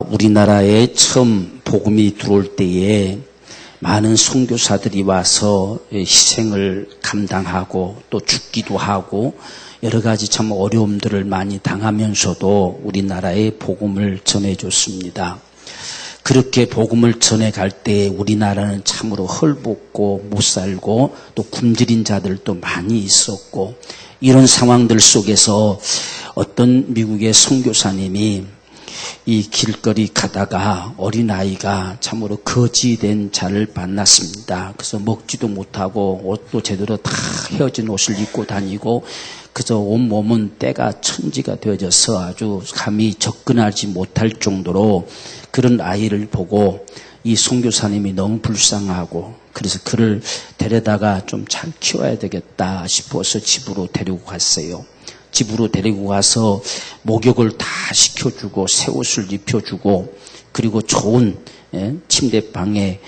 우리나라에 처음 복음이 들어올 때에 많은 선교사들이 와서 희생을 감당하고 또 죽기도 하고 여러 가지 참 어려움들을 많이 당하면서도 우리나라에 복음을 전해줬습니다. 그렇게 복음을 전해갈 때 우리나라는 참으로 헐벗고 못 살고 또 굶주린 자들도 많이 있었고, 이런 상황들 속에서 어떤 미국의 선교사님이 이 길거리 가다가 어린아이가 참으로 거지된 자를 만났습니다. 그래서 먹지도 못하고 옷도 제대로 다 헤어진 옷을 입고 다니고 그저 온몸은 때가 천지가 되어져서 아주 감히 접근하지 못할 정도로 그런 아이를 보고 이 선교사님이 너무 불쌍하고, 그래서 그를 데려다가 좀 잘 키워야 되겠다 싶어서 집으로 데리고 갔어요. 집으로 데리고 가서 목욕을 다 시켜주고 새 옷을 입혀주고, 그리고 좋은 침대방에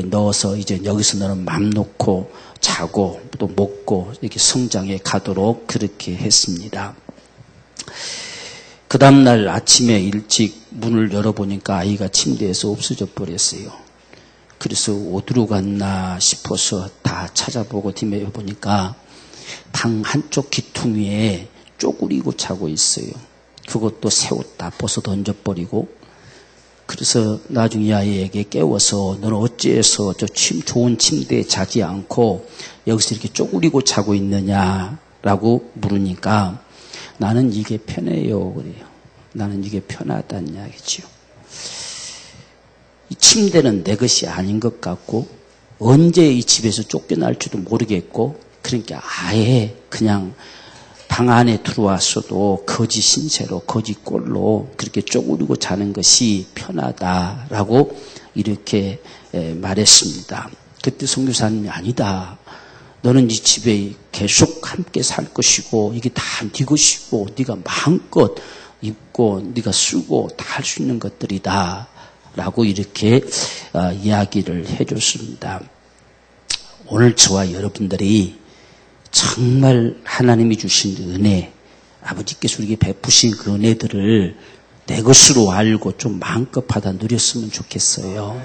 넣어서 이제 여기서 너는 맘 놓고 자고 또 먹고 이렇게 성장해 가도록 그렇게 했습니다. 그 다음날 아침에 일찍 문을 열어보니까 아이가 침대에서 없어져 버렸어요. 그래서 어디로 갔나 싶어서 다 찾아보고 뒤에 보니까 방 한쪽 기퉁 위에 쪼그리고 자고 있어요. 그것도 새 옷 다 벗어 던져버리고. 그래서 나중에 아이에게 깨워서 너는 어찌해서 저 좋은 침대에 자지 않고 여기서 이렇게 쪼그리고 자고 있느냐라고 물으니까 나는 이게 편해요 그래요. 나는 이게 편하다는 이야기죠. 이 침대는 내 것이 아닌 것 같고 언제 이 집에서 쫓겨날지도 모르겠고, 그러니까 아예 그냥 방 안에 들어왔어도 거지 신세로 거지 꼴로 그렇게 쪼그리고 자는 것이 편하다라고 이렇게 말했습니다. 그때 선교사님이 아니다. 너는 이 집에 계속 함께 살 것이고 이게 다 네 것이고 네가 마음껏 입고 네가 쓰고 다 할 수 있는 것들이다 라고 이렇게 이야기를 해줬습니다. 오늘 저와 여러분들이 정말 하나님이 주신 은혜, 아버지께서 우리에게 베푸신 그 은혜들을 내 것으로 알고 좀 마음껏 받아 누렸으면 좋겠어요.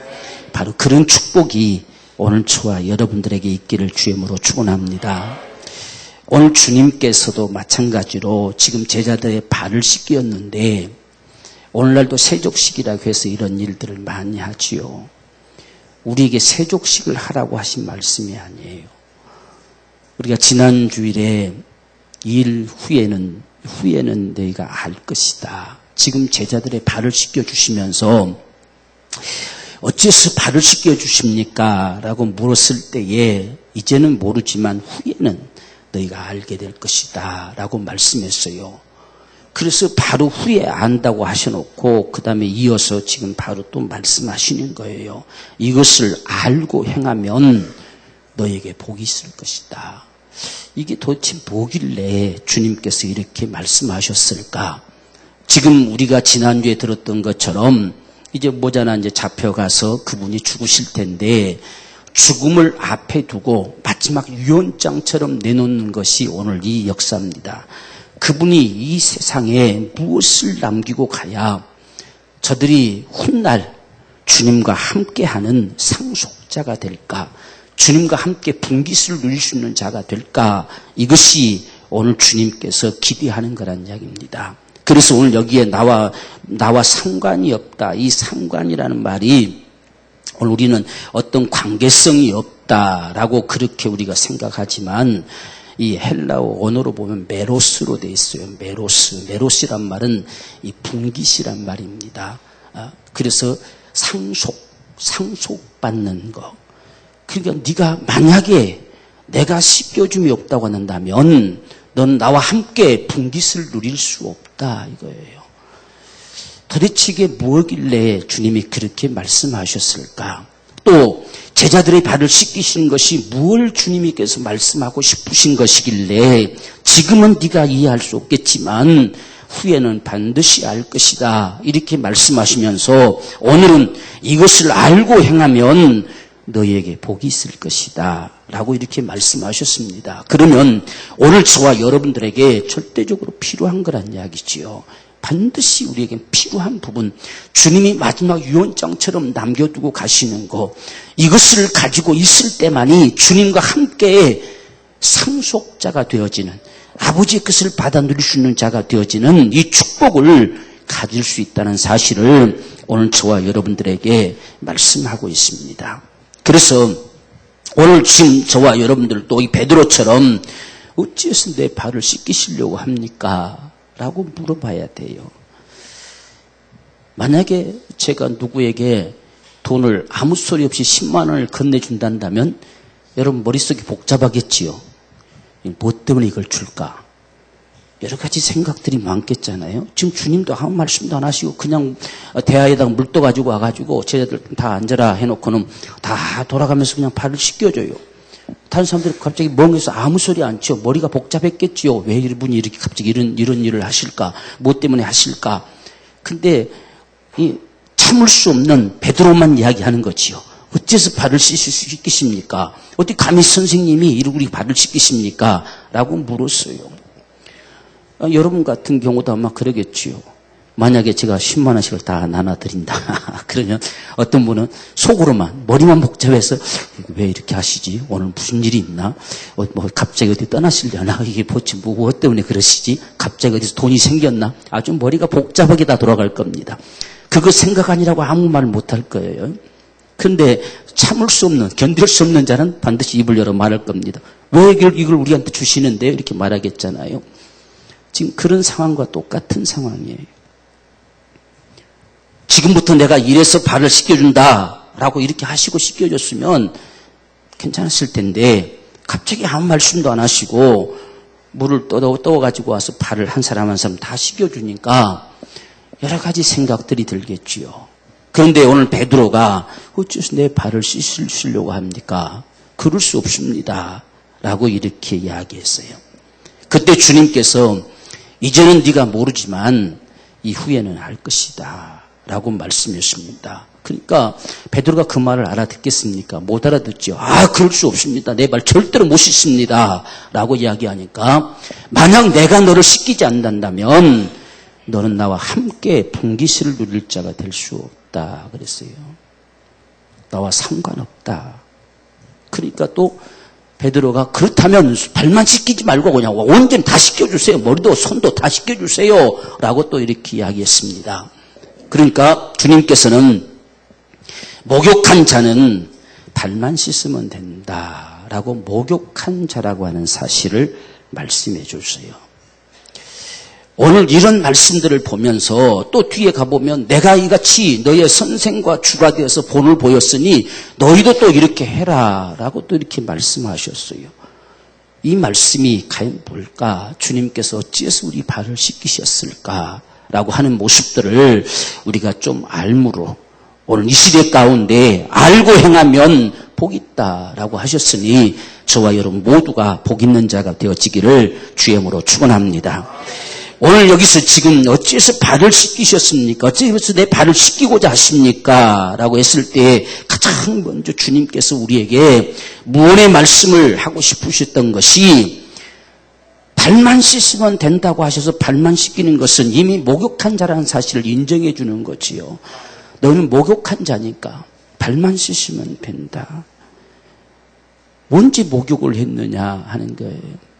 바로 그런 축복이 오늘 저와 여러분들에게 있기를 주임으로 축원합니다. 오늘 주님께서도 마찬가지로 지금 제자들의 발을 씻겼는데 오늘날도 세족식이라고 해서 이런 일들을 많이 하지요. 우리에게 세족식을 하라고 하신 말씀이 아니에요. 우리가 지난 주일에 일 후에는 너희가 알 것이다. 지금 제자들의 발을 씻겨주시면서 어째서 발을 씻겨주십니까? 라고 물었을 때에 이제는 모르지만 후에는 너희가 알게 될 것이다 라고 말씀했어요. 그래서 바로 후에 안다고 하셔놓고 그 다음에 이어서 지금 바로 또 말씀하시는 거예요. 이것을 알고 행하면 너에게 복이 있을 것이다. 이게 도대체 뭐길래 주님께서 이렇게 말씀하셨을까? 지금 우리가 지난주에 들었던 것처럼 이제 모자나 이제 잡혀가서 그분이 죽으실 텐데 죽음을 앞에 두고 마지막 유언장처럼 내놓는 것이 오늘 이 역사입니다. 그분이 이 세상에 무엇을 남기고 가야 저들이 훗날 주님과 함께하는 상속자가 될까? 주님과 함께 분깃을 누릴 수 있는 자가 될까? 이것이 오늘 주님께서 기대하는 거란 이야기입니다. 그래서 오늘 여기에 나와 상관이 없다. 이 상관이라는 말이 오늘 우리는 어떤 관계성이 없다라고 그렇게 우리가 생각하지만 이 헬라어 언어로 보면 메로스로 돼 있어요. 메로스란 말은 이 분깃이란 말입니다. 그래서 상속받는 거. 그러니까 네가 만약에 내가 씻겨줌이 없다고 한다면 넌 나와 함께 분깃을 누릴 수 없다 이거예요. 도대체 이게 뭐길래 주님이 그렇게 말씀하셨을까? 또 제자들의 발을 씻기시는 것이 무엇을 주님께서 말씀하고 싶으신 것이길래 지금은 네가 이해할 수 없겠지만 후에는 반드시 알 것이다 이렇게 말씀하시면서 오늘은 이것을 알고 행하면 너희에게 복이 있을 것이다 라고 이렇게 말씀하셨습니다. 그러면 오늘 저와 여러분들에게 절대적으로 필요한 거란 이야기지요. 반드시 우리에게 필요한 부분, 주님이 마지막 유언장처럼 남겨두고 가시는 것, 이것을 가지고 있을 때만이 주님과 함께 상속자가 되어지는, 아버지의 것을 받아 누릴 수 있는 자가 되어지는 이 축복을 가질 수 있다는 사실을 오늘 저와 여러분들에게 말씀하고 있습니다. 그래서 오늘 지금 저와 여러분들도 이 베드로처럼 어찌해서 내 발을 씻기시려고 합니까? 라고 물어봐야 돼요. 만약에 제가 누구에게 돈을 아무 소리 없이 10만 원을 건네준다면 여러분 머릿속이 복잡하겠지요. 뭐 때문에 이걸 줄까? 여러 가지 생각들이 많겠잖아요. 지금 주님도 아무 말씀도 안 하시고 그냥 대야에다가 물 떠가지고 와가지고 제자들 다 앉아라 해놓고는 다 돌아가면서 그냥 발을 씻겨줘요. 다른 사람들이 갑자기 멍해서 아무 소리 안 치요. 머리가 복잡했겠지요. 왜 이분이 이렇게 갑자기 이런 일을 하실까? 뭐 때문에 하실까? 근데 이 참을 수 없는 베드로만 이야기하는 거지요. 어째서 발을 씻을 수 있겠습니까? 어떻게 감히 선생님이 우리 발을 씻기십니까? 라고 물었어요. 여러분 같은 경우도 아마 그러겠지요. 만약에 제가 10만 원씩을 다 나눠드린다. 그러면 어떤 분은 속으로만, 머리만 복잡해서 왜 이렇게 하시지? 오늘 무슨 일이 있나? 뭐 갑자기 어디 떠나시려나? 이게 뭐지? 무엇 때문에 그러시지? 갑자기 어디서 돈이 생겼나? 아주 머리가 복잡하게 다 돌아갈 겁니다. 그거 생각 아니라고 아무 말 못 할 거예요. 그런데 참을 수 없는, 견딜 수 없는 자는 반드시 입을 열어 말할 겁니다. 왜 이걸 우리한테 주시는데요? 이렇게 말하겠잖아요. 지금 그런 상황과 똑같은 상황이에요. 지금부터 내가 이래서 발을 씻겨준다라고 이렇게 하시고 씻겨줬으면 괜찮았을 텐데 갑자기 아무 말씀도 안 하시고 물을 떠가지고 와서 발을 한 사람 한 사람 다 씻겨주니까 여러 가지 생각들이 들겠지요. 그런데 오늘 베드로가 어째서 내 발을 씻으려고 합니까? 그럴 수 없습니다. 라고 이렇게 이야기했어요. 그때 주님께서 이제는 네가 모르지만 이후에는 알 것이다. 라고 말씀하셨습니다. 그러니까 베드로가 그 말을 알아듣겠습니까? 못 알아듣죠. 그럴 수 없습니다. 내 발 절대로 못 씻습니다. 라고 이야기하니까 만약 내가 너를 씻기지 않는다면 너는 나와 함께 분깃을 누릴 자가 될 수 없다. 그랬어요. 나와 상관없다. 그러니까 또 베드로가 그렇다면 발만 씻기지 말고 그냥 온전히 다 씻겨주세요. 머리도 손도 다 씻겨주세요. 라고 또 이렇게 이야기했습니다. 그러니까 주님께서는 목욕한 자는 발만 씻으면 된다라고 목욕한 자라고 하는 사실을 말씀해 주세요. 오늘 이런 말씀들을 보면서 또 뒤에 가보면 내가 이같이 너의 선생과 주가 되어서 본을 보였으니 너희도 또 이렇게 해라 라고 또 이렇게 말씀하셨어요. 이 말씀이 과연 뭘까? 주님께서 어찌해서 우리 발을 씻기셨을까? 라고 하는 모습들을 우리가 좀 알므로 오늘 이 시대 가운데 알고 행하면 복 있다라고 하셨으니 저와 여러분 모두가 복 있는 자가 되어지기를 주님으로 축원합니다. 오늘 여기서 지금 어찌해서 발을 씻기셨습니까? 어찌해서 내 발을 씻기고자 하십니까? 라고 했을 때 가장 먼저 주님께서 우리에게 무언의 말씀을 하고 싶으셨던 것이 발만 씻으면 된다고 하셔서 발만 씻기는 것은 이미 목욕한 자라는 사실을 인정해 주는 거지요. 너는 목욕한 자니까 발만 씻으면 된다. 뭔지 목욕을 했느냐 하는 거예요.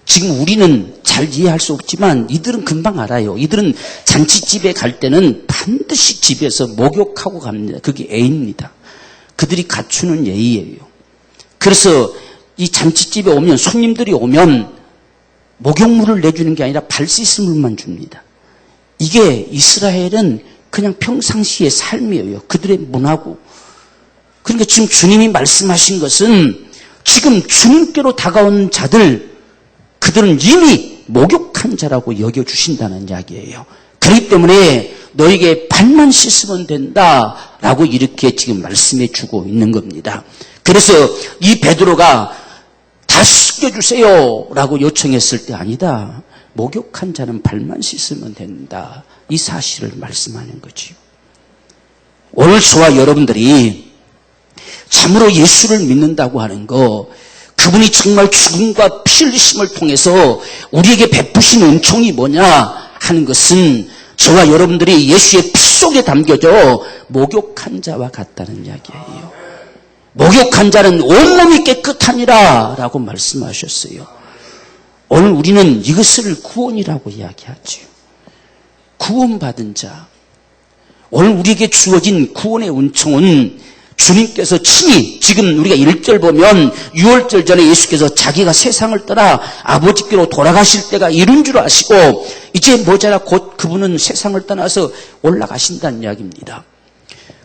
지금 우리는 잘 이해할 수 없지만 이들은 금방 알아요. 이들은 잔치집에 갈 때는 반드시 집에서 목욕하고 갑니다. 그게 예입니다. 그들이 갖추는 예의예요. 그래서 이 잔치집에 오면 손님들이 오면 목욕물을 내주는 게 아니라 발 씻은 물만 줍니다. 이게 이스라엘은 그냥 평상시의 삶이에요. 그들의 문화고. 그러니까 지금 주님이 말씀하신 것은 지금 주님께로 다가온 자들, 그들은 이미 목욕한 자라고 여겨주신다는 이야기예요. 그렇기 때문에 너에게 발만 씻으면 된다라고 이렇게 지금 말씀해 주고 있는 겁니다. 그래서 이 베드로가 다 씻겨주세요 라고 요청했을 때 아니다. 목욕한 자는 발만 씻으면 된다. 이 사실을 말씀하는 거지요. 오늘 저와 여러분들이 참으로 예수를 믿는다고 하는 거, 그분이 정말 죽음과 피 흘리심을 통해서 우리에게 베푸신 은총이 뭐냐? 하는 것은 저와 여러분들이 예수의 피 속에 담겨져 목욕한 자와 같다는 이야기예요. 목욕한 자는 온몸이 깨끗하니라 라고 말씀하셨어요. 오늘 우리는 이것을 구원이라고 이야기하지요. 구원받은 자. 오늘 우리에게 주어진 구원의 은총은 주님께서 친히 지금 우리가 1절 보면 6월절 전에 예수께서 자기가 세상을 떠나 아버지께로 돌아가실 때가 이른 줄 아시고 이제 모자라 곧 그분은 세상을 떠나서 올라가신다는 이야기입니다.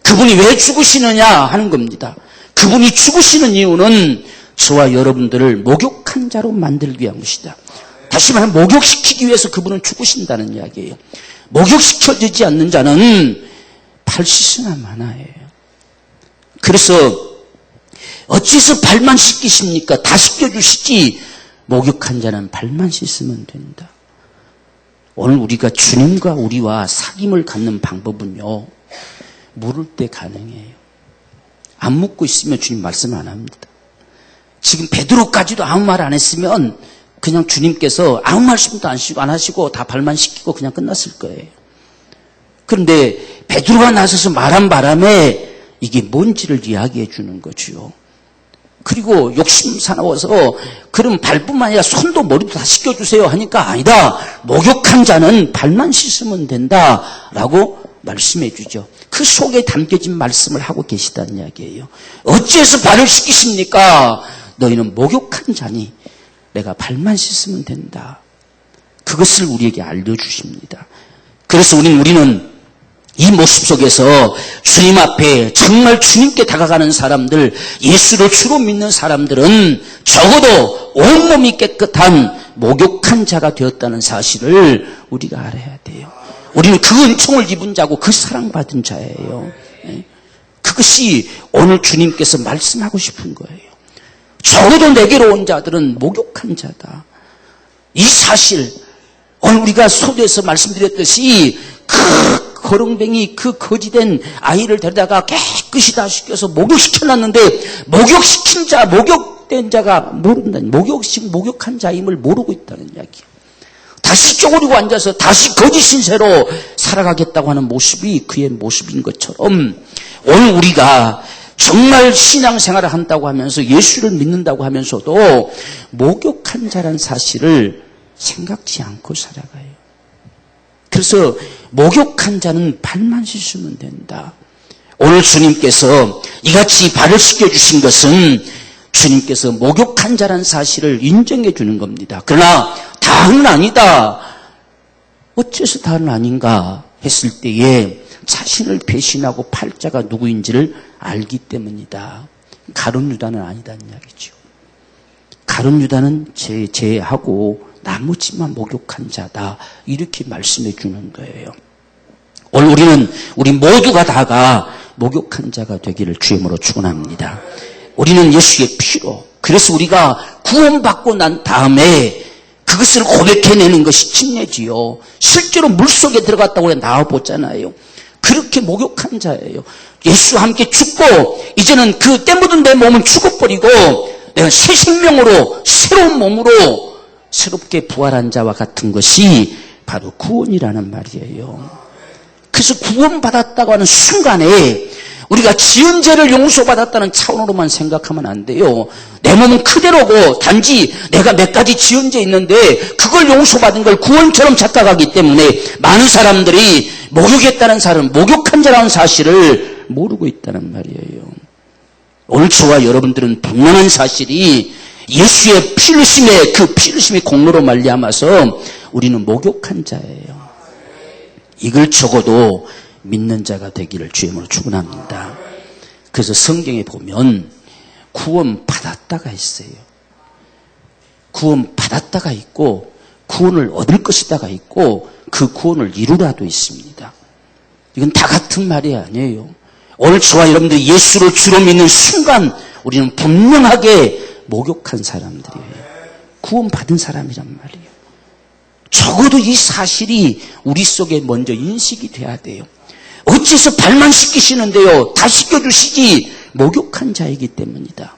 그분이 왜 죽으시느냐 하는 겁니다. 그분이 죽으시는 이유는 저와 여러분들을 목욕한 자로 만들기 위한 것이다. 다시 말하면 목욕시키기 위해서 그분은 죽으신다는 이야기예요. 목욕시켜지지 않는 자는 발 씻으나 마나예요. 그래서 어째서 발만 씻기십니까? 다 씻겨주시지. 목욕한 자는 발만 씻으면 된다. 오늘 우리가 주님과 우리와 사귐을 갖는 방법은요, 물을 때 가능해요. 안 묻고 있으면 주님 말씀 안 합니다. 지금 베드로까지도 아무 말 안 했으면 그냥 주님께서 아무 말씀도 안 하시고 다 발만 씻기고 그냥 끝났을 거예요. 그런데 베드로가 나서서 말한 바람에 이게 뭔지를 이야기해 주는 거죠. 그리고 욕심 사나워서 그럼 발뿐만 아니라 손도 머리도 다 씻겨주세요 하니까 아니다. 목욕한 자는 발만 씻으면 된다라고 말씀해 주죠. 그 속에 담겨진 말씀을 하고 계시다는 이야기예요. 어째서 발을 씻기십니까? 너희는 목욕한 자니 내가 발만 씻으면 된다. 그것을 우리에게 알려주십니다. 그래서 우리는 이 모습 속에서 주님 앞에 정말 주님께 다가가는 사람들, 예수를 주로 믿는 사람들은 적어도 온몸이 깨끗한 목욕한 자가 되었다는 사실을 우리가 알아야 돼요. 우리는 그 은총을 입은 자고 그 사랑받은 자예요. 그것이 오늘 주님께서 말씀하고 싶은 거예요. 적어도 내게로 온 자들은 목욕한 자다. 이 사실, 오늘 우리가 소도에서 말씀드렸듯이 그 거렁뱅이 그 거지된 아이를 데려다가 깨끗이 다 씻겨서 목욕시켜놨는데 목욕시킨 자, 목욕된 자가 모른다는, 목욕한 자임을 모르고 있다는 이야기. 다시 쪼그리고 앉아서 다시 거짓 신세로 살아가겠다고 하는 모습이 그의 모습인 것처럼 오늘 우리가 정말 신앙생활을 한다고 하면서 예수를 믿는다고 하면서도 목욕한 자란 사실을 생각지 않고 살아가요. 그래서 목욕한 자는 발만 씻으면 된다. 오늘 주님께서 이같이 발을 씻겨주신 것은 주님께서 목욕한 자란 사실을 인정해 주는 겁니다. 그러나 다는 아니다. 어째서 다는 아닌가 했을 때에 자신을 배신하고 팔자가 누구인지를 알기 때문이다. 가룟 유다는 아니다는 이야기죠. 가룟 유다는 제하고 나머지만 목욕한 자다. 이렇게 말씀해 주는 거예요. 오늘 우리 모두가 다가 목욕한 자가 되기를 주임으로 축원합니다. 우리는 예수의 피로, 그래서 우리가 구원받고 난 다음에 그것을 고백해내는 것이 침례지요. 실제로 물속에 들어갔다고 나와보잖아요. 그렇게 목욕한 자예요. 예수와 함께 죽고 이제는 그 때 묻은 내 몸은 죽어버리고 내가 새 생명으로 새로운 몸으로 새롭게 부활한 자와 같은 것이 바로 구원이라는 말이에요. 그래서 구원받았다고 하는 순간에 우리가 지은 죄를 용서받았다는 차원으로만 생각하면 안 돼요. 내 몸은 그대로고 단지 내가 몇 가지 지은 죄 있는데 그걸 용서받은 걸 구원처럼 착각하기 때문에 많은 사람들이 목욕했다는 사람, 목욕한 자라는 사실을 모르고 있다는 말이에요. 오늘 저와 여러분들은 분명한 사실이 예수의 피 흘리심의 그 피 흘리심의 공로로 말미암아서 우리는 목욕한 자예요. 이걸 적어도 믿는 자가 되기를 주임으로 축원합니다. 그래서 성경에 보면 구원 받았다가 있어요. 구원 받았다가 있고 구원을 얻을 것이다가 있고 그 구원을 이루라도 있습니다. 이건 다 같은 말이 아니에요. 오늘 저와 여러분들이 예수를 주로 믿는 순간 우리는 분명하게 목욕한 사람들이에요. 구원받은 사람이란 말이에요. 적어도 이 사실이 우리 속에 먼저 인식이 돼야 돼요. 어째서 발만 씻기시는데요? 다 씻겨주시지. 목욕한 자이기 때문이다.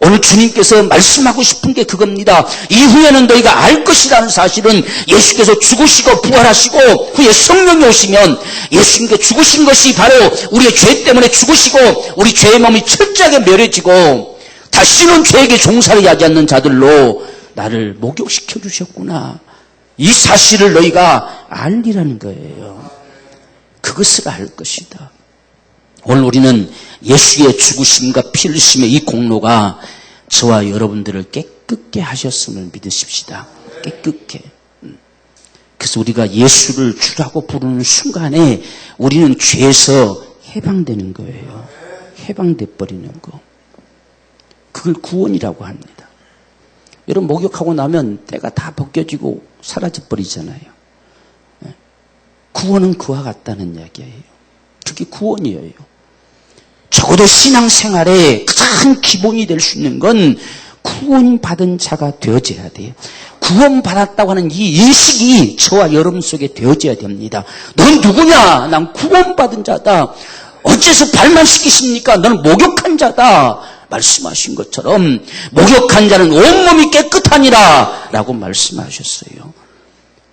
오늘 오늘 주님께서 말씀하고 싶은 게 그겁니다. 이후에는 너희가 알 것이라는 사실은 예수께서 죽으시고 부활하시고 후에 성령이 오시면 예수님께 죽으신 것이 바로 우리의 죄 때문에 죽으시고 우리 죄의 몸이 철저하게 멸해지고 다시는 죄에게 종살이 하지 않는 자들로 나를 목욕시켜 주셨구나. 이 사실을 너희가 알리라는 거예요. 그것을 알 것이다. 오늘 우리는 예수의 죽으심과 피 흘리심의 이 공로가 저와 여러분들을 깨끗게 하셨음을 믿으십시다. 깨끗게. 그래서 우리가 예수를 주라고 부르는 순간에 우리는 죄에서 해방되는 거예요. 해방돼 버리는 거. 그걸 구원이라고 합니다. 여러분 목욕하고 나면 때가 다 벗겨지고 사라져 버리잖아요. 구원은 그와 같다는 이야기예요. 그게 구원이에요. 적어도 신앙생활의 가장 기본이 될 수 있는 건 구원받은 자가 되어져야 돼요. 구원받았다고 하는 이 인식이 저와 여러분 속에 되어져야 됩니다. 넌 누구냐? 난 구원받은 자다. 어째서 발만 씻기십니까? 너는 목욕한 자다. 말씀하신 것처럼 목욕한 자는 온몸이 깨끗하니라 라고 말씀하셨어요.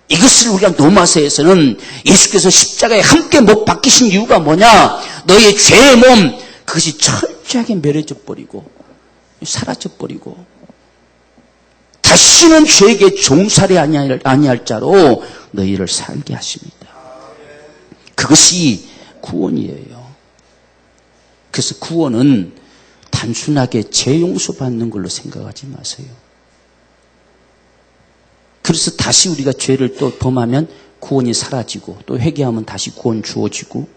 이것을 우리가 로마서에서는 예수께서 십자가에 함께 못 박히신 이유가 뭐냐? 너의 죄의 몸 그것이 철저하게 멸해져 버리고 사라져 버리고 다시는 죄에게 종살이 아니할 자로 너희를 살게 하십니다. 그것이 구원이에요. 그래서 구원은 단순하게 죄 용서 받는 걸로 생각하지 마세요. 그래서 다시 우리가 죄를 또 범하면 구원이 사라지고 또 회개하면 다시 구원 주어지고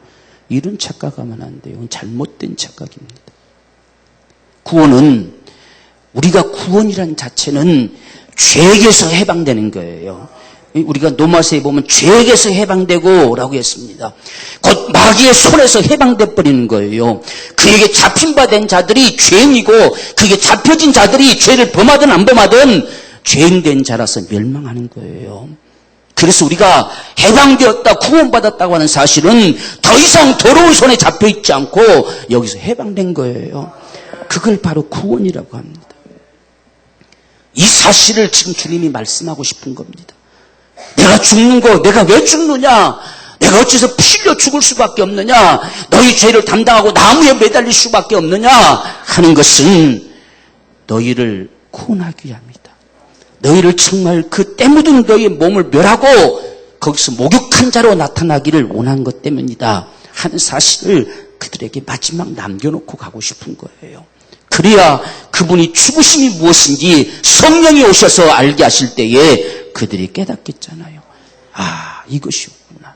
이런 착각하면 안 돼요. 잘못된 착각입니다. 구원은 우리가 구원이란 자체는 죄에게서 해방되는 거예요. 우리가 로마서에 보면 죄에게서 해방되고 라고 했습니다. 곧 마귀의 손에서 해방돼 버리는 거예요. 그에게 잡힌 바 된 자들이 죄인이고 그에게 잡혀진 자들이 죄를 범하든 안 범하든 죄인된 자라서 멸망하는 거예요. 그래서 우리가 해방되었다 구원받았다고 하는 사실은 더 이상 더러운 손에 잡혀있지 않고 여기서 해방된 거예요. 그걸 바로 구원이라고 합니다. 이 사실을 지금 주님이 말씀하고 싶은 겁니다. 내가 죽는 거 내가 왜 죽느냐? 내가 어째서 피 흘려 죽을 수밖에 없느냐? 너희 죄를 담당하고 나무에 매달릴 수밖에 없느냐? 하는 것은 너희를 구원하기 위함이다. 너희를 정말 그 때 묻은 너희의 몸을 멸하고 거기서 목욕한 자로 나타나기를 원한 것 때문이다 하는 사실을 그들에게 마지막 남겨놓고 가고 싶은 거예요. 그래야 그분이 죽으심이 무엇인지 성령이 오셔서 알게 하실 때에 그들이 깨닫겠잖아요. 아, 이것이었구나.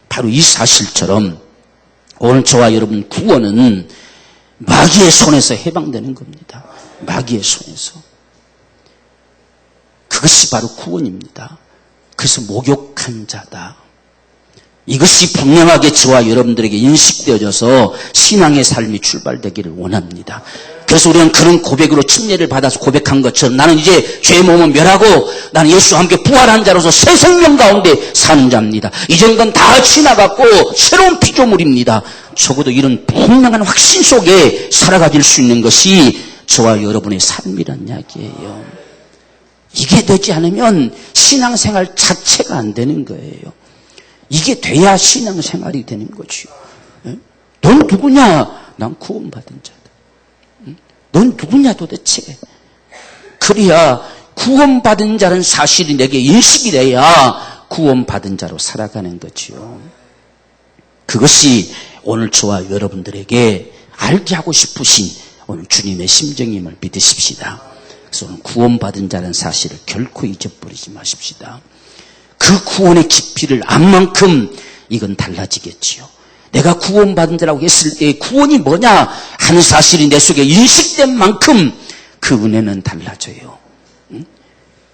바로 이 사실처럼 오늘 저와 여러분 구원은 마귀의 손에서 해방되는 겁니다. 마귀의 손에서. 그것이 바로 구원입니다. 그래서 목욕한 자다. 이것이 분명하게 저와 여러분들에게 인식되어져서 신앙의 삶이 출발되기를 원합니다. 그래서 우리는 그런 고백으로 침례를 받아서 고백한 것처럼 나는 이제 죄의 몸을 멸하고 나는 예수와 함께 부활한 자로서 새 생명 가운데 사는 자입니다. 이전 건 다 지나갔고 새로운 피조물입니다. 적어도 이런 분명한 확신 속에 살아가질 수 있는 것이 저와 여러분의 삶이란 이야기예요. 이게 되지 않으면 신앙생활 자체가 안 되는 거예요. 이게 돼야 신앙생활이 되는 거지요. 넌 누구냐? 난 구원받은 자다. 넌 누구냐 도대체? 그래야 구원받은 자는 사실이 내게 인식이 돼야 구원받은 자로 살아가는 거지요. 그것이 오늘 저와 여러분들에게 알게 하고 싶으신 오늘 주님의 심정임을 믿으십시다. 그래서 오늘 구원받은 자는 사실을 결코 잊어버리지 마십시다. 그 구원의 깊이를 안 만큼 이건 달라지겠지요. 내가 구원받은 자라고 했을 때 구원이 뭐냐 하는 사실이 내 속에 인식된 만큼 그 은혜는 달라져요.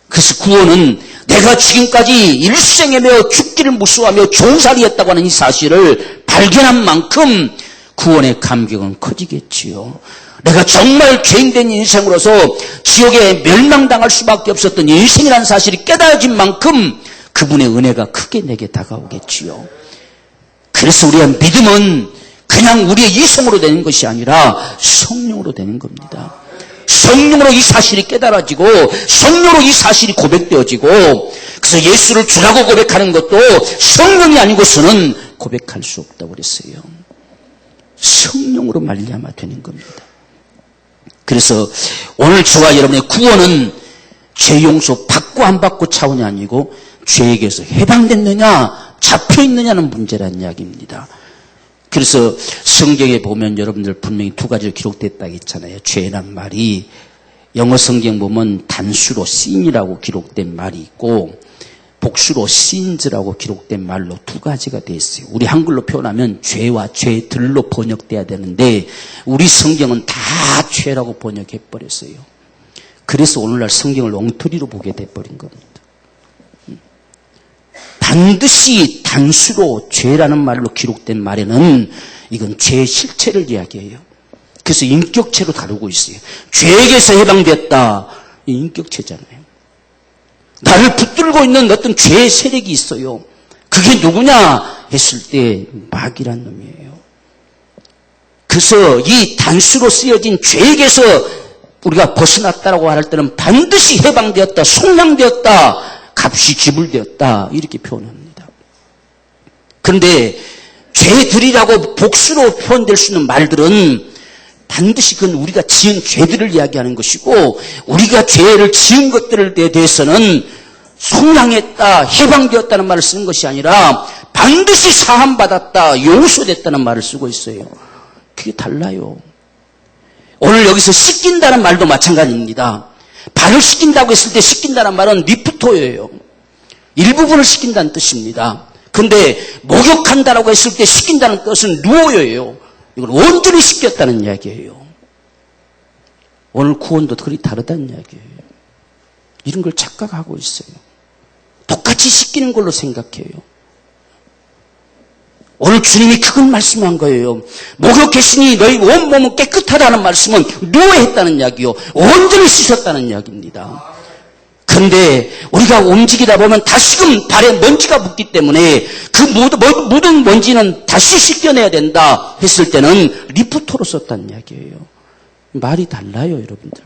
그래서 구원은 내가 지금까지 일생에 매어 죽기를 무서워하며 종살이했다고 하는 이 사실을 발견한 만큼 구원의 감격은 커지겠지요. 내가 정말 죄인된 인생으로서 지옥에 멸망당할 수밖에 없었던 인생이라는 사실이 깨달아진 만큼 그분의 은혜가 크게 내게 다가오겠지요. 그래서 우리의 믿음은 그냥 우리의 이성으로 되는 것이 아니라 성령으로 되는 겁니다. 성령으로 이 사실이 깨달아지고 성령으로 이 사실이 고백되어지고, 그래서 예수를 주라고 고백하는 것도 성령이 아니고서는 고백할 수 없다고 그랬어요. 성령으로 말미암아 되는 겁니다. 그래서 오늘 저와 여러분의 구원은 죄 용서 받고 안 받고 차원이 아니고 죄에게서 해방됐느냐 잡혀있느냐는 문제라는 이야기입니다. 그래서 성경에 보면 여러분들 분명히 두 가지로 기록됐다고 했잖아요. 죄란 말이 영어 성경 보면 단수로 sin이라고 기록된 말이 있고 복수로 sins라고 기록된 말로 두 가지가 되어 있어요. 우리 한글로 표현하면 죄와 죄들로 번역돼야 되는데 우리 성경은 다 죄라고 번역해 버렸어요. 그래서 오늘날 성경을 엉터리로 보게 돼버린 겁니다. 반드시 단수로 죄라는 말로 기록된 말에는 이건 죄의 실체를 이야기해요. 그래서 인격체로 다루고 있어요. 죄에게서 해방됐다. 이 인격체잖아요. 나를 붙들고 있는 어떤 죄의 세력이 있어요. 그게 누구냐 했을 때 마귀란 놈이에요. 그래서 이 단수로 쓰여진 죄에게서 우리가 벗어났다라고 할 때는 반드시 해방되었다, 속량되었다, 값이 지불되었다 이렇게 표현합니다. 그런데 죄들이라고 복수로 표현될 수 있는 말들은 반드시 그건 우리가 지은 죄들을 이야기하는 것이고 우리가 죄를 지은 것들에 대해서는 속량했다, 해방되었다는 말을 쓰는 것이 아니라 반드시 사함받았다, 용서됐다는 말을 쓰고 있어요. 그게 달라요. 오늘 여기서 씻긴다는 말도 마찬가지입니다. 발을 씻긴다고 했을 때 씻긴다는 말은 리프토예요. 일부분을 씻긴다는 뜻입니다. 그런데 목욕한다라고 했을 때 씻긴다는 뜻은 누워예요. 이걸 온전히 씻겼다는 이야기예요. 오늘 구원도 그리 다르다는 이야기예요. 이런 걸 착각하고 있어요. 똑같이 씻기는 걸로 생각해요. 오늘 주님이 그걸 말씀한 거예요. 목욕했으니 너희 온몸은 깨끗하다는 말씀은 누워 했다는 이야기요. 온전히 씻었다는 이야기입니다. 그런데 우리가 움직이다 보면 다시금 발에 먼지가 묻기 때문에 그 묻은 먼지는 다시 씻겨내야 된다 했을 때는 리프토로 썼다는 이야기예요. 말이 달라요, 여러분들.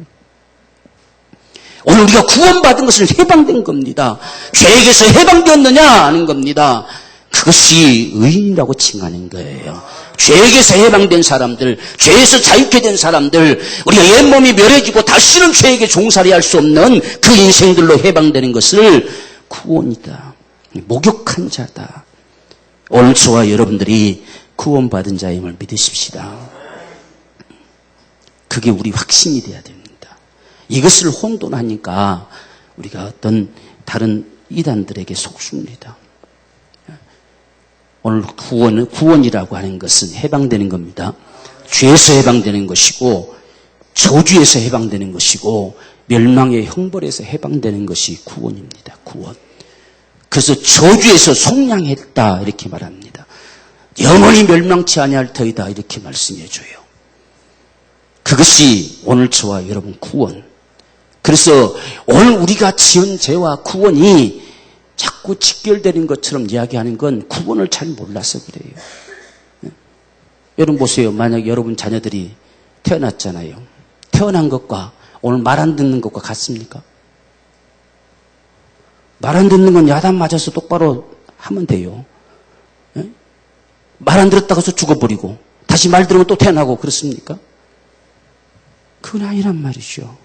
오늘 우리가 구원받은 것은 해방된 겁니다. 죄에게서 해방되었느냐 하는 겁니다. 그것이 의인이라고 칭하는 거예요. 죄에게서 해방된 사람들, 죄에서 자유케 된 사람들, 우리가 옛몸이 멸해지고 다시는 죄에게 종살이 할 수 없는 그 인생들로 해방되는 것을 구원이다, 목욕한 자다. 오늘 저와 여러분들이 구원받은 자임을 믿으십시다. 그게 우리 확신이 돼야 됩니다. 이것을 혼돈하니까 우리가 어떤 다른 이단들에게 속습니다. 오늘 구원이라고 하는 것은 해방되는 겁니다. 죄에서 해방되는 것이고 저주에서 해방되는 것이고 멸망의 형벌에서 해방되는 것이 구원입니다. 구원. 그래서 저주에서 속량했다 이렇게 말합니다. 영원히 멸망치 아니할 터이다 이렇게 말씀해 줘요. 그것이 오늘 저와 여러분 구원. 그래서 오늘 우리가 지은 죄와 구원이 자꾸 직결되는 것처럼 이야기하는 건 구원을 잘 몰라서 그래요. 여러분 보세요. 만약 여러분 자녀들이 태어났잖아요. 태어난 것과 오늘 말 안 듣는 것과 같습니까? 말 안 듣는 건 야단 맞아서 똑바로 하면 돼요. 말 안 들었다고 해서 죽어버리고 다시 말 들으면 또 태어나고 그렇습니까? 그건 아니란 말이죠.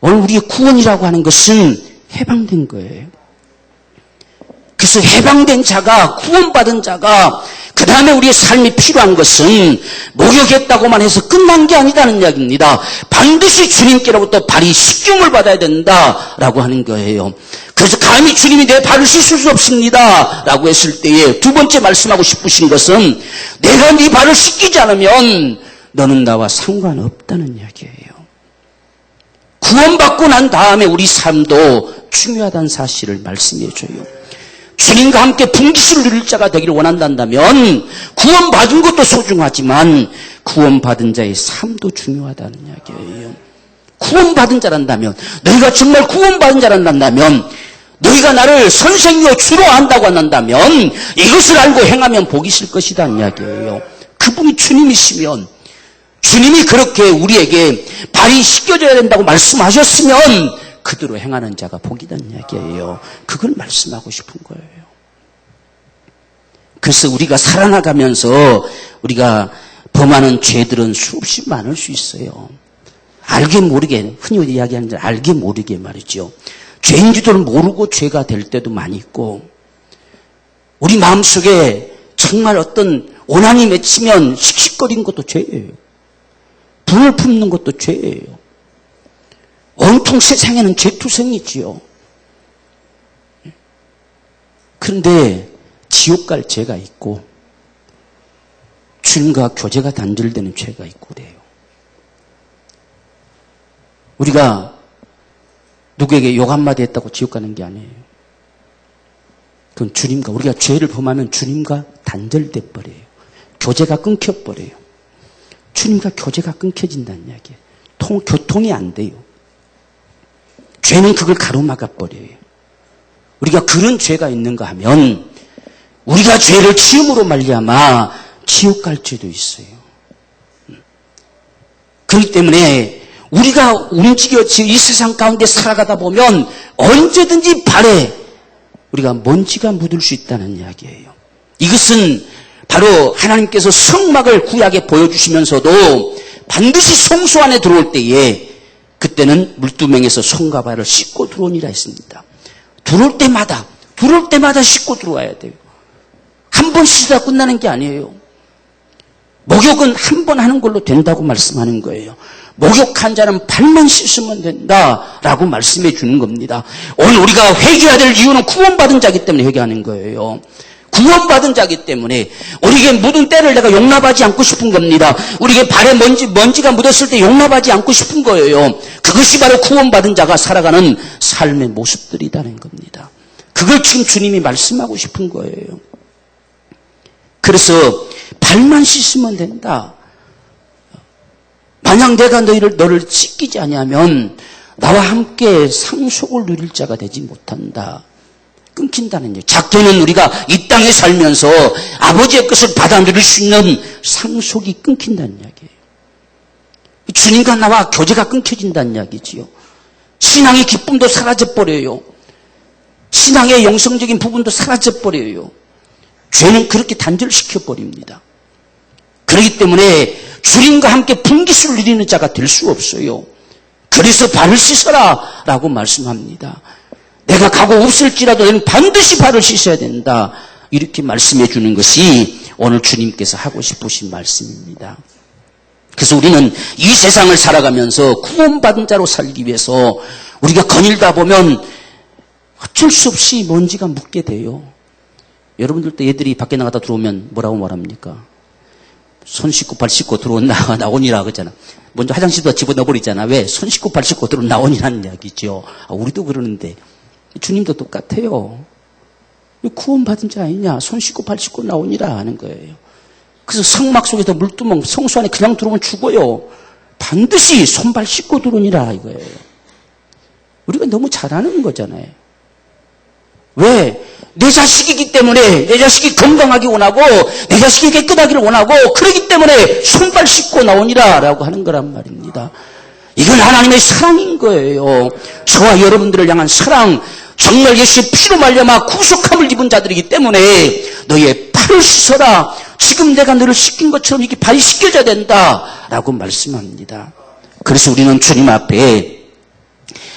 오늘 우리의 구원이라고 하는 것은 해방된 거예요. 그래서 해방된 자가, 구원받은 자가 그 다음에 우리의 삶이 필요한 것은 목욕했다고만 해서 끝난 게 아니다는 이야기입니다. 반드시 주님께로부터 발이 씻김을 받아야 된다라고 하는 거예요. 그래서 감히 주님이 내 발을 씻을 수 없습니다 라고 했을 때에 두 번째 말씀하고 싶으신 것은 내가 네 발을 씻기지 않으면 너는 나와 상관없다는 이야기예요. 구원받고 난 다음에 우리 삶도 중요하다는 사실을 말씀해 줘요. 주님과 함께 분깃을 누릴 자가 되기를 원한다면 구원받은 것도 소중하지만 구원받은 자의 삶도 중요하다는 이야기예요. 구원받은 자란다면, 너희가 정말 구원받은 자란다면, 너희가 나를 선생이요 주로 안다고 한다면 이것을 알고 행하면 복이 있을 것이라는 이야기예요. 그분이 주님이시면 주님이 그렇게 우리에게 발이 씻겨져야 된다고 말씀하셨으면 그대로 행하는 자가 복이라는 이야기예요. 그걸 말씀하고 싶은 거예요. 그래서 우리가 살아나가면서 우리가 범하는 죄들은 수없이 많을 수 있어요. 알게 모르게, 흔히 이야기하는 데 알게 모르게 말이죠. 죄인지도를 모르고 죄가 될 때도 많이 있고, 우리 마음속에 정말 어떤 원한이 맺히면 씩씩거리는 것도 죄예요. 불을 품는 것도 죄예요. 온통 세상에는 죄투성이지요. 그런데 지옥 갈 죄가 있고 주님과 교제가 단절되는 죄가 있고 그래요. 우리가 누구에게 욕 한마디 했다고 지옥 가는 게 아니에요. 그건 주님과, 우리가 죄를 범하면 주님과 단절돼 버려요. 교제가 끊겨버려요. 주님과 교제가 끊겨진다는 이야기예요. 교통이 안 돼요. 죄는 그걸 가로막아 버려요. 우리가 그런 죄가 있는가 하면 우리가 죄를 지음으로 말미암아 지옥 갈 죄도 있어요. 그렇기 때문에 우리가 움직여지 이 세상 가운데 살아가다 보면 언제든지 발에 우리가 먼지가 묻을 수 있다는 이야기예요. 이것은 바로 하나님께서 성막을 구약에 보여주시면서도 반드시 성소 안에 들어올 때에 그때는 물두멍에서 손과 발을 씻고 들어오니라 했습니다. 들어올 때마다 씻고 들어와야 돼요. 한 번 씻어야 끝나는 게 아니에요. 목욕은 한 번 하는 걸로 된다고 말씀하는 거예요. 목욕한 자는 발만 씻으면 된다라고 말씀해 주는 겁니다. 오늘 우리가 회개해야 될 이유는 구원받은 자이기 때문에 회개하는 거예요. 구원받은 자이기 때문에 우리에게 묻은 때를 내가 용납하지 않고 싶은 겁니다. 우리에게 발에 먼지가 묻었을 때 용납하지 않고 싶은 거예요. 그것이 바로 구원받은 자가 살아가는 삶의 모습들이라는 겁니다. 그걸 지금 주님이 말씀하고 싶은 거예요. 그래서 발만 씻으면 된다. 만약 내가 너를 씻기지 아니하면 나와 함께 상속을 누릴 자가 되지 못한다. 끊긴다는 얘기예요. 작게는 우리가 이 땅에 살면서 아버지의 것을 받아 누릴 수 있는 상속이 끊긴다는 이야기예요. 주님과 나와 교제가 끊겨진다는 이야기지요. 신앙의 기쁨도 사라져버려요. 신앙의 영성적인 부분도 사라져버려요. 죄는 그렇게 단절시켜버립니다. 그렇기 때문에 주님과 함께 분깃을 누리는 자가 될 수 없어요. 그래서 발을 씻어라 라고 말씀합니다. 내가 가고 없을지라도 너는 반드시 발을 씻어야 된다. 이렇게 말씀해 주는 것이 오늘 주님께서 하고 싶으신 말씀입니다. 그래서 우리는 이 세상을 살아가면서 구원받은 자로 살기 위해서 우리가 거닐다 보면 어쩔 수 없이 먼지가 묻게 돼요. 여러분들도 애들이 밖에 나가다 들어오면 뭐라고 말합니까? 손 씻고 발 씻고 나오니라 그러잖아. 먼저 화장실도 집어넣어버리잖아. 왜? 손 씻고 발 씻고 나오니라는 이야기죠. 우리도 그러는데 주님도 똑같아요. 구원받은 자 아니냐? 손 씻고 발 씻고 나오니라 하는 거예요. 그래서 성막 속에서 물두멍 성소 안에 그냥 들어오면 죽어요. 반드시 손발 씻고 들어오니라 이거예요. 우리가 너무 잘하는 거잖아요. 왜? 내 자식이기 때문에, 내 자식이 건강하기 원하고 내 자식이 깨끗하기를 원하고 그러기 때문에 손발 씻고 나오니라 라고 하는 거란 말입니다. 이건 하나님의 사랑인 거예요. 저와 여러분들을 향한 사랑, 정말 예수의 피로 말미암아 구속함을 입은 자들이기 때문에 너의 발을 씻어라. 지금 내가 너를 씻긴 것처럼 이게 발이 씻겨져야 된다라고 말씀합니다. 그래서 우리는 주님 앞에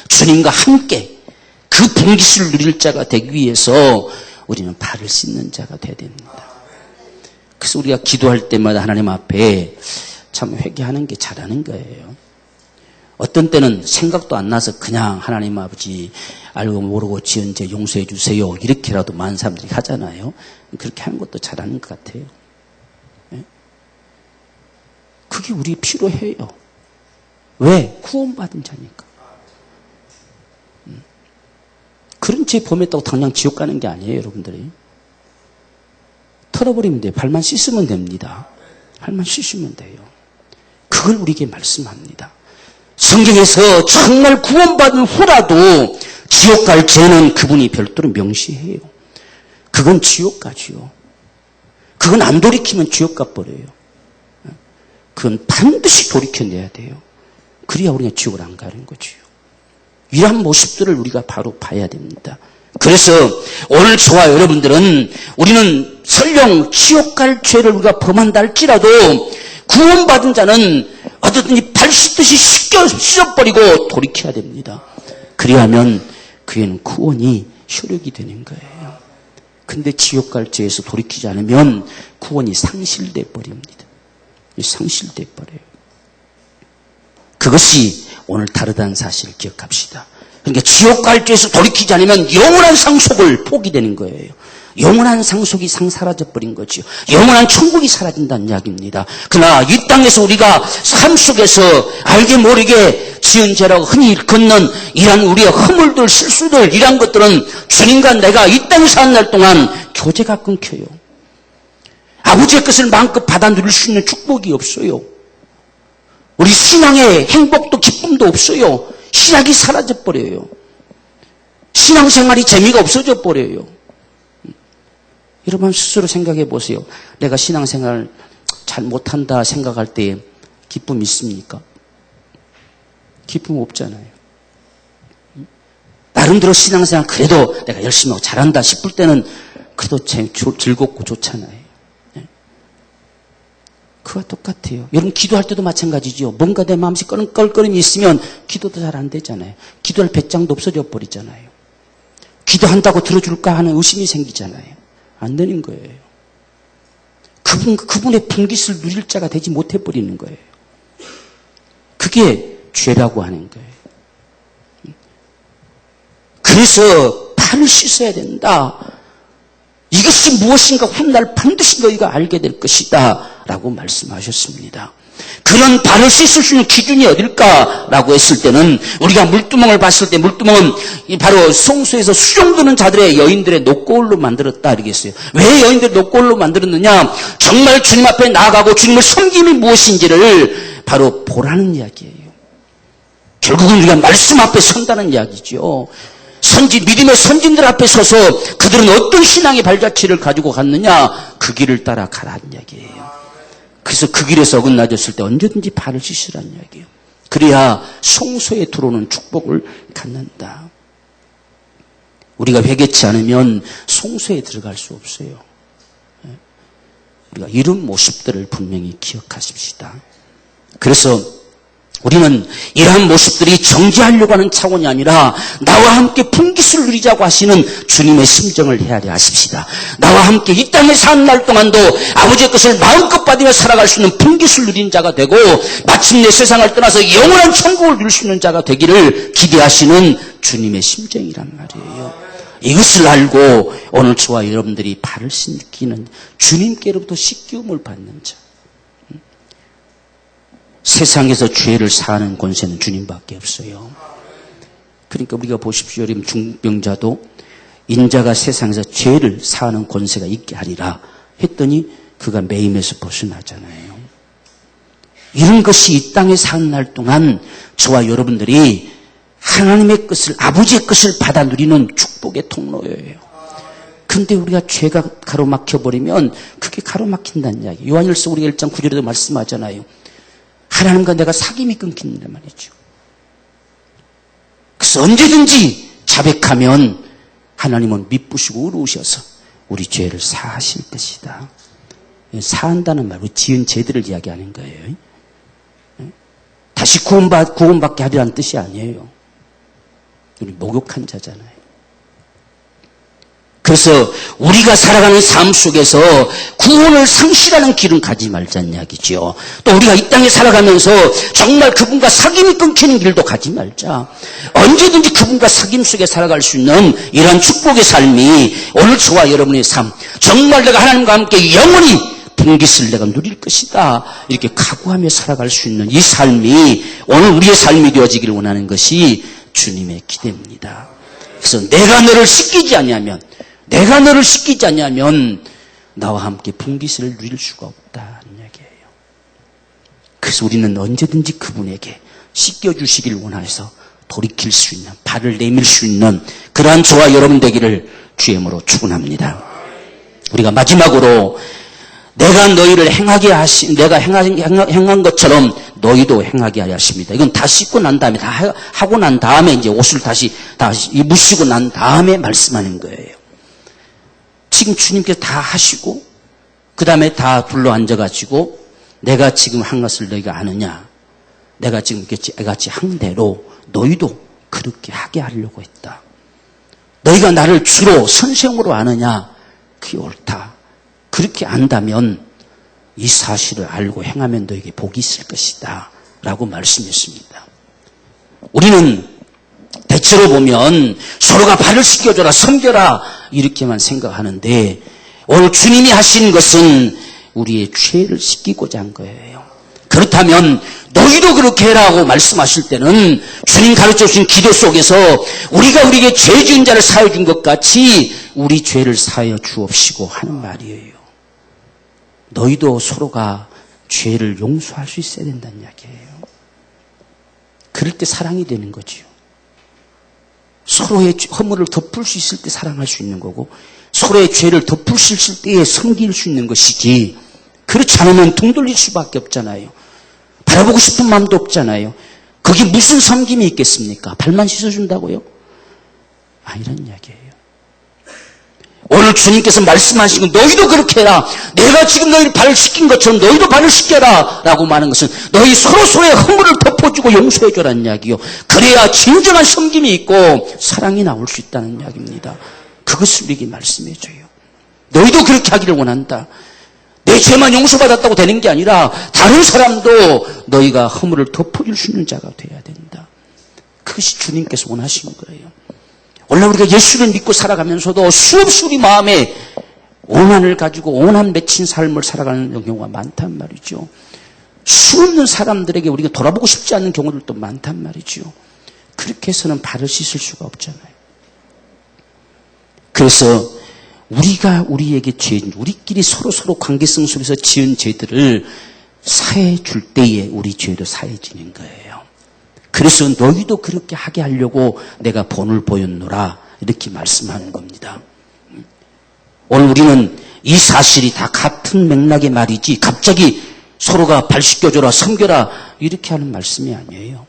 주님과 함께 그 분깃을 누릴 자가 되기 위해서 우리는 발을 씻는 자가 되어야 됩니다. 그래서 우리가 기도할 때마다 하나님 앞에 참 회개하는 게 잘하는 거예요. 어떤 때는 생각도 안 나서 그냥 하나님 아버지 알고 모르고 지은 죄 용서해 주세요. 이렇게라도 많은 사람들이 하잖아요. 그렇게 하는 것도 잘하는 것 같아요. 그게 우리 필요해요. 왜? 구원받은 자니까. 그런 죄 범했다고 당장 지옥 가는 게 아니에요, 여러분들이. 털어버리면 돼요. 발만 씻으면 됩니다. 발만 씻으면 돼요. 그걸 우리에게 말씀합니다. 성경에서 정말 구원받은 후라도 지옥 갈 죄는 그분이 별도로 명시해요. 그건 지옥 가지요. 그건 안 돌이키면 지옥 가버려요. 그건 반드시 돌이켜내야 돼요. 그래야 우리가 지옥을 안 가는 거지요. 이러한 모습들을 우리가 바로 봐야 됩니다. 그래서 오늘 저와 여러분들은 우리는 설령 지옥 갈 죄를 우리가 범한다 할지라도 구원받은 자는 어쨌든지 발 씻듯이 씻어버리고 돌이켜야 됩니다. 그리하면 그에는 구원이 효력이 되는 거예요. 근데 지옥 갈 죄에서 돌이키지 않으면 구원이 상실돼 버립니다. 상실돼 버려요. 그것이 오늘 다르다는 사실을 기억합시다. 그러니까 지옥 갈 죄에서 돌이키지 않으면 영원한 상속을 포기 되는 거예요. 영원한 상속이 사라져버린 거죠. 영원한 천국이 사라진다는 이야기입니다. 그러나 이 땅에서 우리가 삶 속에서 알게 모르게 지은 죄라고 흔히 걷는 이런 우리의 허물들, 실수들, 이런 것들은 주님과 내가 이 땅에 사는 날 동안 교제가 끊겨요. 아버지의 것을 마음껏 받아 누릴 수 있는 축복이 없어요. 우리 신앙의 행복도 기쁨도 없어요. 신학이 사라져버려요. 신앙생활이 재미가 없어져 버려요. 여러분 스스로 생각해 보세요. 내가 신앙생활 잘 못한다 생각할 때 기쁨이 있습니까? 기쁨 없잖아요. 나름대로 신앙생활 그래도 내가 열심히 하고 잘한다 싶을 때는 그래도 즐겁고 좋잖아요. 그와 똑같아요. 여러분 기도할 때도 마찬가지죠. 뭔가 내 마음속 껄끄림이 있으면 기도도 잘 안 되잖아요. 기도할 배짱도 없어져 버리잖아요. 기도한다고 들어줄까 하는 의심이 생기잖아요. 안 되는 거예요. 그분의 분깃을 누릴 자가 되지 못해 버리는 거예요. 그게 죄라고 하는 거예요. 그래서 발을 씻어야 된다. 이것이 무엇인가 훗날 반드시 너희가 알게 될 것이다 라고 말씀하셨습니다. 그런 발을 씻을 수 있는 기준이 어딜까라고 했을 때는 우리가 물두멍을 봤을 때 물두멍은 바로 성소에서 수종드는 자들의 여인들의 녹거울로 만들었다 이러겠어요. 왜 여인들의 녹거울로 만들었느냐? 정말 주님 앞에 나아가고 주님을 섬김이 무엇인지를 바로 보라는 이야기예요. 결국은 우리가 말씀 앞에 선다는 이야기죠. 믿음의 선진들 앞에 서서 그들은 어떤 신앙의 발자취를 가지고 갔느냐? 그 길을 따라 가라는 이야기예요. 그래서 그 길에서 어긋나졌을 때 언제든지 발을 씻으라는 이야기예요. 그래야 성소에 들어오는 축복을 갖는다. 우리가 회개치 않으면 성소에 들어갈 수 없어요. 우리가 이런 모습들을 분명히 기억하십시다. 그래서 우리는 이러한 모습들이 정지하려고 하는 차원이 아니라 나와 함께 분깃을 누리자고 하시는 주님의 심정을 헤아려 하십시다. 나와 함께 이 땅에 사는 날 동안도 아버지의 것을 마음껏 받으며 살아갈 수 있는 분깃을 누린 자가 되고 마침내 세상을 떠나서 영원한 천국을 누릴 수 있는 자가 되기를 기대하시는 주님의 심정이란 말이에요. 이것을 알고 오늘 저와 여러분들이 발을 씻기는 주님께로부터 씻기움을 받는 자. 세상에서 죄를 사하는 권세는 주님밖에 없어요. 그러니까 우리가 보십시오. 여러분 중병자도 인자가 세상에서 죄를 사하는 권세가 있게 하리라 했더니 그가 매임에서 벗어나잖아요. 이런 것이 이 땅에 사는 날 동안 저와 여러분들이 하나님의 것을 아버지의 것을 받아 누리는 축복의 통로예요. 근데 우리가 죄가 가로막혀버리면 그게 가로막힌다는 이야기. 요한일서 우리가 1장 9절에도 말씀하잖아요. 하나님과 내가 사귐이 끊긴단 말이죠. 그래서 언제든지 자백하면 하나님은 미쁘시고 의로우셔서 우리 죄를 사하실 것이다. 사한다는 말, 우리 지은 죄들을 이야기하는 거예요. 다시 구원받게 하리라는 뜻이 아니에요. 우리 목욕한 자잖아요. 그래서 우리가 살아가는 삶 속에서 구원을 상실하는 길은 가지 말자는 이야기죠. 또 우리가 이 땅에 살아가면서 정말 그분과 사귐이 끊기는 길도 가지 말자. 언제든지 그분과 사귐 속에 살아갈 수 있는 이런 축복의 삶이 오늘 저와 여러분의 삶, 정말 내가 하나님과 함께 영원히 분깃을 내가 누릴 것이다. 이렇게 각오하며 살아갈 수 있는 이 삶이 오늘 우리의 삶이 되어지기를 원하는 것이 주님의 기대입니다. 그래서 내가 너를 씻기지 않으면 나와 함께 분깃을 누릴 수가 없다는 이야기예요. 그래서 우리는 언제든지 그분에게 씻겨주시길 원해서 돌이킬 수 있는, 발을 내밀 수 있는 그러한 저와 여러분 되기를 주의 이름으로 축원합니다. 우리가 마지막으로 내가 너희를 행하게 내가 행한 것처럼 너희도 행하게 하려 하십니다. 이건 다 씻고 난 다음에, 다 하고 난 다음에 이제 옷을 다시 입으시고 난 다음에 말씀하는 거예요. 지금 주님께서 다 하시고, 그 다음에 다 둘러 앉아가지고, 내가 지금 한 것을 너희가 아느냐? 내가 지금 애같이 한 대로 너희도 그렇게 하게 하려고 했다. 너희가 나를 주로 선생으로 아느냐? 그게 옳다. 그렇게 안다면 이 사실을 알고 행하면 너에게 복이 있을 것이다. 라고 말씀했습니다. 우리는 대체로 보면 서로가 발을 씻겨줘라, 섬겨라 이렇게만 생각하는데 오늘 주님이 하신 것은 우리의 죄를 씻기고자 한 거예요. 그렇다면 너희도 그렇게 해라고 말씀하실 때는 주님 가르쳐 주신 기도 속에서 우리가 우리에게 죄 지은 자를 사하여 준 것 같이 우리 죄를 사하여 주옵시고 하는 말이에요. 너희도 서로가 죄를 용서할 수 있어야 된다는 이야기예요. 그럴 때 사랑이 되는 거지요. 서로의 허물을 덮을 수 있을 때 사랑할 수 있는 거고 서로의 죄를 덮을 수 있을 때에 섬길 수 있는 것이지 그렇지 않으면 등 돌릴 수밖에 없잖아요. 바라보고 싶은 마음도 없잖아요. 거기 무슨 섬김이 있겠습니까? 발만 씻어준다고요? 이런 이야기예요. 오늘 주님께서 말씀하시고 너희도 그렇게 해라. 내가 지금 너희를 발을 씻긴 것처럼 너희도 발을 씻겨라 라고 말하는 것은 너희 서로서로의 허물을 덮어주고 용서해줘라는 이야기요. 그래야 진정한 섬김이 있고 사랑이 나올 수 있다는 이야기입니다. 그것을 우리에게 말씀해줘요. 너희도 그렇게 하기를 원한다. 내 죄만 용서받았다고 되는 게 아니라 다른 사람도 너희가 허물을 덮어줄 수 있는 자가 돼야 된다. 그것이 주님께서 원하시는 거예요. 원래 우리가 예수를 믿고 살아가면서도 수없이 우리 마음에 오난을 가지고 오난 맺힌 삶을 살아가는 경우가 많단 말이죠. 수없는 사람들에게 우리가 돌아보고 싶지 않은 경우들도 많단 말이죠. 그렇게 해서는 발을 씻을 수가 없잖아요. 그래서 우리가 우리에게 우리끼리 서로 관계성 속에서 지은 죄들을 사해 줄 때에 우리 죄도 사해지는 거예요. 그래서 너희도 그렇게 하게 하려고 내가 본을 보였노라 이렇게 말씀하는 겁니다. 오늘 우리는 이 사실이 다 같은 맥락의 말이지 갑자기 서로가 발 씻겨줘라 섬겨라 이렇게 하는 말씀이 아니에요.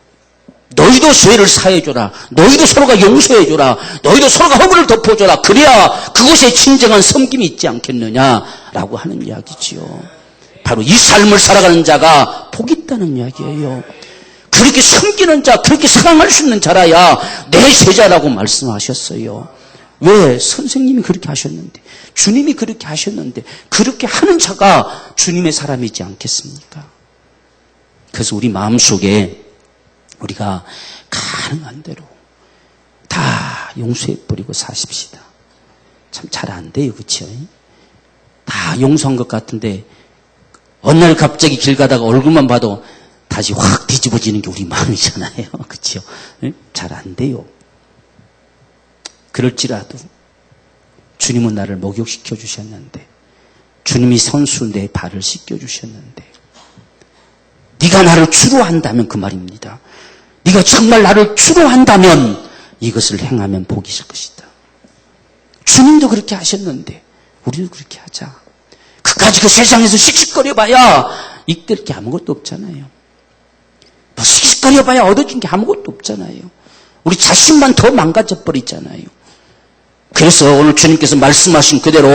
너희도 죄를 사해줘라. 너희도 서로가 용서해줘라. 너희도 서로가 허물을 덮어줘라. 그래야 그곳에 진정한 섬김이 있지 않겠느냐라고 하는 이야기지요. 바로 이 삶을 살아가는 자가 복이 있다는 이야기예요. 그렇게 섬기는 자, 그렇게 사랑할 수 있는 자라야 내 제자라고 말씀하셨어요. 왜? 선생님이 그렇게 하셨는데, 주님이 그렇게 하셨는데, 그렇게 하는 자가 주님의 사람이지 않겠습니까? 그래서 우리 마음속에 우리가 가능한 대로 다 용서해버리고 사십시다. 참 잘 안 돼요, 그렇죠? 다 용서한 것 같은데 어느 날 갑자기 길 가다가 얼굴만 봐도 다시 확 뒤집어지는 게 우리 마음이잖아요. 그렇죠? 잘 안 돼요. 그럴지라도 주님은 나를 목욕시켜 주셨는데 주님이 선수 내 발을 씻겨 주셨는데 네가 나를 주로 한다면 그 말입니다. 네가 정말 나를 주로 한다면 이것을 행하면 복이 있을 것이다. 주님도 그렇게 하셨는데 우리도 그렇게 하자. 그까지 그 세상에서 씩씩거려봐야 이끌 게 아무것도 없잖아요. 뭐 씩씩거려봐야 얻어진 게 아무것도 없잖아요. 우리 자신만 더 망가져버리잖아요. 그래서 오늘 주님께서 말씀하신 그대로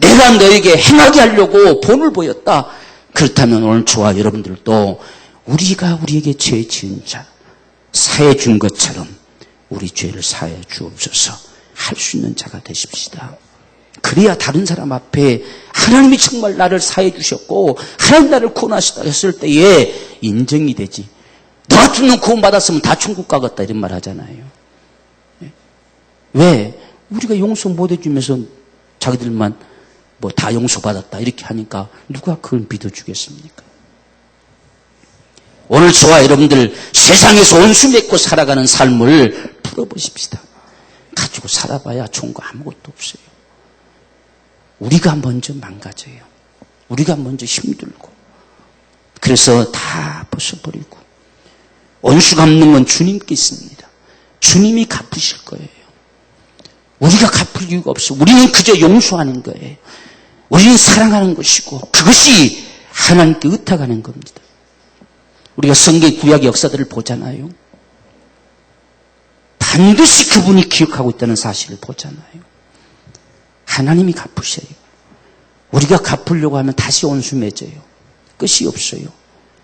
내가 너에게 행하게 하려고 본을 보였다. 그렇다면 오늘 저와 여러분들도 우리가 우리에게 죄 지은 자 사해 준 것처럼 우리 죄를 사해 주옵소서 할 수 있는 자가 되십시다. 그래야 다른 사람 앞에 하나님이 정말 나를 사해 주셨고 하나님 나를 구원하셨다 했을 때에 인정이 되지. 너 같은 놈 구원받았으면 다 천국 가겠다 이런 말 하잖아요. 왜? 우리가 용서 못 해주면서 자기들만 뭐 다 용서받았다 이렇게 하니까 누가 그걸 믿어주겠습니까? 오늘 저와 여러분들 세상에서 온수 맺고 살아가는 삶을 풀어보십시다. 가지고 살아봐야 좋은 거 아무것도 없어요. 우리가 먼저 망가져요. 우리가 먼저 힘들고 그래서 다 벗어버리고 원수 갚는 건 주님께 있습니다. 주님이 갚으실 거예요. 우리가 갚을 이유가 없어요. 우리는 그저 용서하는 거예요. 우리는 사랑하는 것이고 그것이 하나님께 의탁하는 겁니다. 우리가 성경 구약 역사들을 보잖아요. 반드시 그분이 기억하고 있다는 사실을 보잖아요. 하나님이 갚으셔요. 우리가 갚으려고 하면 다시 온수 맺어요. 끝이 없어요.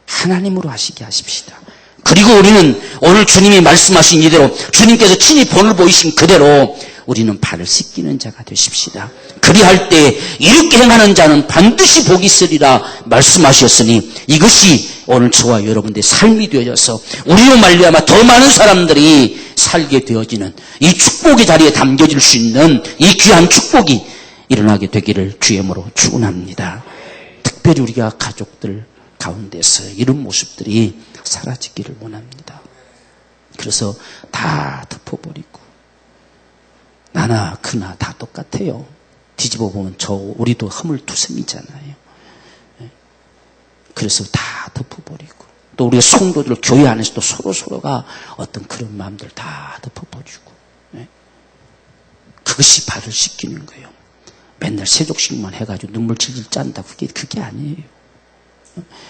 하나님으로 하시게 하십시다. 그리고 우리는 오늘 주님이 말씀하신 이대로 주님께서 친히 본을 보이신 그대로 우리는 발을 씻기는 자가 되십시다. 그리할 때 이렇게 행하는 자는 반드시 복이 있으리라 말씀하셨으니 이것이 오늘 저와 여러분들의 삶이 되어져서 우리로 말미암아 더 많은 사람들이 살게 되어지는 이 축복의 자리에 담겨질 수 있는 이 귀한 축복이 일어나게 되기를 주의 이름으로 축원합니다. 특별히 우리가 가족들 가운데서 이런 모습들이 사라지기를 원합니다. 그래서 다 덮어버리고 나나 그나 다 똑같아요. 뒤집어 보면 우리도 허물투성이잖아요. 그래서 다 덮어버리고 또 우리가 성도들 교회 안에서도 서로가 어떤 그런 마음들 다 덮어버리고 그것이 발을 씻기는 거예요. 맨날 세족식만 해가지고 눈물 질질 짠다. 그게 아니에요.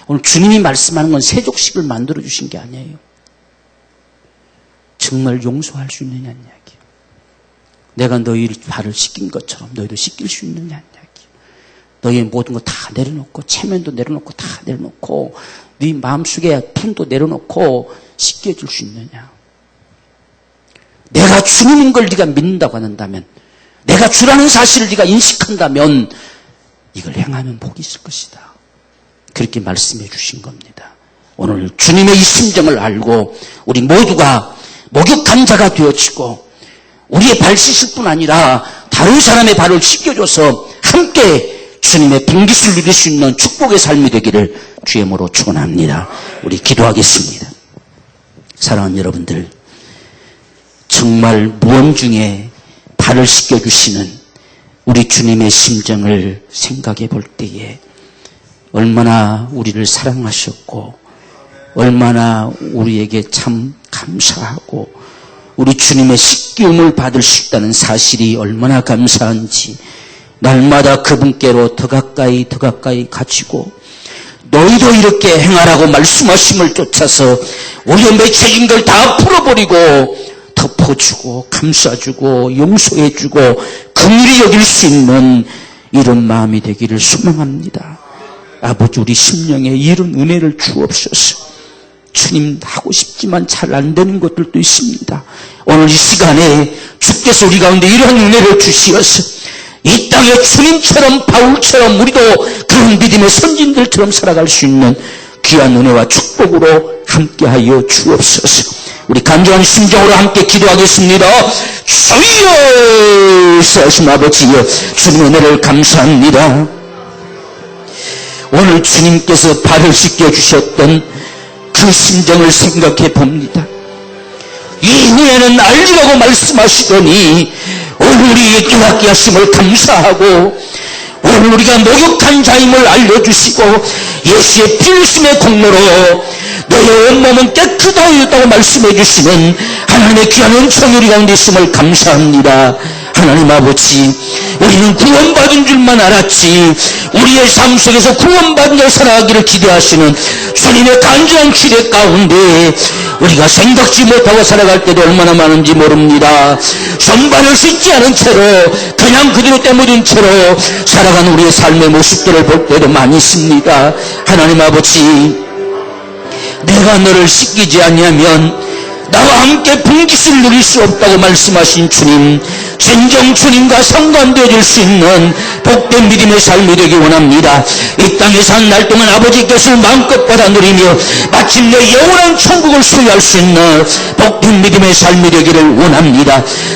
오늘 주님이 말씀하는 건 세족식을 만들어주신 게 아니에요. 정말 용서할 수 있느냐는 이야기예요. 내가 너희 발을 씻긴 것처럼 너희도 씻길 수 있느냐는 이야기예요. 너희의 모든 거 다 내려놓고 체면도 내려놓고 다 내려놓고 네 마음속에 품도 내려놓고 씻겨줄 수 있느냐. 내가 주님인 걸 네가 믿는다고 한다면 내가 주라는 사실을 네가 인식한다면 이걸 행하면 복이 있을 것이다. 그렇게 말씀해 주신 겁니다. 오늘 주님의 이 심정을 알고 우리 모두가 목욕한 자가 되어지고 우리의 발 씻을 뿐 아니라 다른 사람의 발을 씻겨줘서 함께 주님의 빙깃을 누릴 수 있는 축복의 삶이 되기를 주의 이름으로 축원합니다. 우리 기도하겠습니다. 사랑하는 여러분들, 정말 무언 중에 발을 씻겨주시는 우리 주님의 심정을 생각해 볼 때에 얼마나 우리를 사랑하셨고 얼마나 우리에게 참 감사하고 우리 주님의 씻기움을 받을 수 있다는 사실이 얼마나 감사한지 날마다 그분께로 더 가까이 가지고 너희도 이렇게 행하라고 말씀하심을 쫓아서 우리의 맺혀진 걸 다 풀어버리고 덮어주고 감싸주고 용서해주고 긍휼히 여길 수 있는 이런 마음이 되기를 소망합니다. 아버지, 우리 심령에 이런 은혜를 주옵소서. 주님, 하고 싶지만 잘 안 되는 것들도 있습니다. 오늘 이 시간에 주께서 우리 가운데 이런 은혜를 주시어서 이 땅에 주님처럼 바울처럼 우리도 그런 믿음의 선진들처럼 살아갈 수 있는 귀한 은혜와 축복으로 함께하여 주옵소서. 우리 간절한 심정으로 함께 기도하겠습니다. 주여, 사신 아버지여, 주님의 은혜를 감사합니다. 오늘 주님께서 발을 씻겨주셨던 그 심정을 생각해 봅니다. 이 은혜는 알리라고 말씀하시더니 오늘 우리에게 깨닫게 하심을 감사하고 오늘 우리가 목욕한 자임을 알려주시고 예수의 피 흘리심의 공로로 너의 온몸은 깨끗하였다고 말씀해 주시는 하나님의 귀한 은총이 우리 가운데 있음을 감사합니다. 하나님 아버지, 우리는 구원받은 줄만 알았지 우리의 삶 속에서 구원받은 자 살아가기를 기대하시는 주님의 간절한 기대 가운데 우리가 생각지 못하고 살아갈 때도 얼마나 많은지 모릅니다. 손발을 씻지 않은 채로 그냥 그대로 때묻은 채로 살아가는 우리의 삶의 모습들을 볼 때도 많이 있습니다. 하나님 아버지, 내가 너를 씻기지 않으면 나와 함께 빙깃을 누릴 수 없다고 말씀하신 주님, 진정 주님과 상관되어질 수 있는 복된 믿음의 삶이 되기 원합니다. 이 땅에 산 날 동안 아버지 것을 마음껏 받아 누리며 마침내 영원한 천국을 소유할 수 있는 복된 믿음의 삶이 되기를 원합니다.